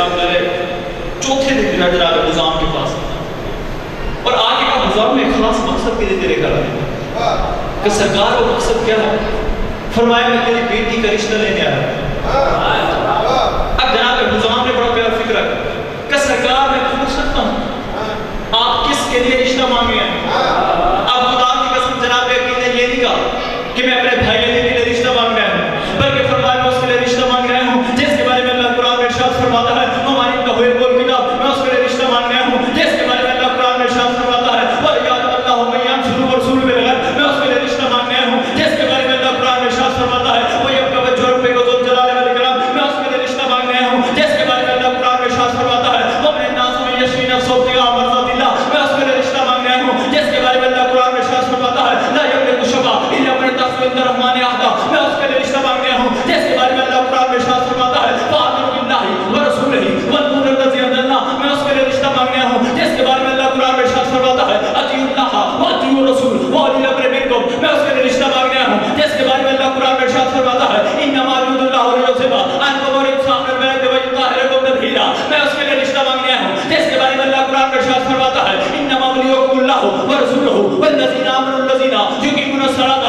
السلام لے چوتھے دن جو ہے جناب حزام کے پاس اور آگے کا حزام میں خاص مقصد کے لیے تیرے گھر آیا کہ سرکار وہ مقصد کیا ہے؟ فرمایا میں تیری بیٹی کا رشتہ لینے آیا. اب جناب حزام نے بڑا پیارا فکر ہے کہ سرکار میں پوچھ سکتا ہوں آپ کس کے لیے رشتہ مانگے ہیں؟ اب خدا کی قسم جناب یقین نے یہ نہیں کہا کہ میں اپنے بھائی علی کے لیے رشتہ مانگ رہا ہوں، بلکہ فرمایا میں اس کے لیے رشتہ مانگ رہا ہوں جس کے بارے میں اللہ قرآن میں ارشاد فرماتا ہے ہماری توحید بول کتاب میں اس کے لیے رشتہ مانگ رہا ہوں جس کے بارے میں اللہ قرآن میں ارشاد فرماتا ہے وَلْيَعْلَمَ اللَّهُ مَن يَنصُرُهُ وَرَسُولُهُ بِالْغَيْبِ میں اس کے لیے رشتہ مانگ رہا ہوں جس کے بارے میں اللہ قرآن میں ارشاد فرماتا ہے وَيَبْقَى وَجْهُ رَبِّكَ ذُو الْجَلَالِ وَالْإِكْرَامِ میں اس کے لیے رشتہ مانگ رہا ہوں جس کے بارے میں اللہ قرآن میں ارشاد فرماتا ہے وَمِنَ النَّاسِ مَن يَشْرِي نَفْسَهُ ابْتِغَاءَ مَرْضَاتِ اللَّهِ میں اس کے لیے رشتہ مانگ رہا ہوں جس کے بارے میں اللہ قرآن میں ارشاد فرماتا ہے لَا يَمْلِكُ الشَّفَاعَةَ إِلَّا مَنِ اتَّخَذَ عِندَ الرَّحْمَٰنِ عَهْدًا میں اس کے لیے رشتہ مانگ رہا ہوں جس کے بارے میں اللہ قرآن میں ارشاد فرماتا ہے فَآمِنُوا بِاللَّهِ وَرَسُولِهِ وَالنُّورِ الَّذِي أَنزَلْنَا میں اس کے لیے رشتہ مانگ رہا ہوں جس کے بارے میں اللہ قرآن میں ارشاد فرماتا ہے اطیعوا اللَّهَ وَاطِیعُوا الرَّسُولَ وَأُولِي الْأَمْرِ مِنکُم میں اس کے لیے رشتہ مانگ رہا ہوں جس کے بارے میں اللہ قرآن میں ارشاد فرماتا ہے إِنَّمَا يُرِيدُ اللَّهُ لِيُذْهِبَ عَنکُمُ الرِّجْسَ أَهْلَ الْبَيْتِ وَيُطَهِّرَکُم تَطْہِیرًا میں اس کے لیے رشتہ مانگ رہا ہوں جس کے بارے میں اللہ قرآن میں ارشاد فرماتا ہے إِنَّمَا وَلِيُّکُمُ اللَّهُ وَرَسُولُهُ وَالَّذِینَ آمَنُوا الَّذِینَ یُقِیمُونَ الصَّلَاةَ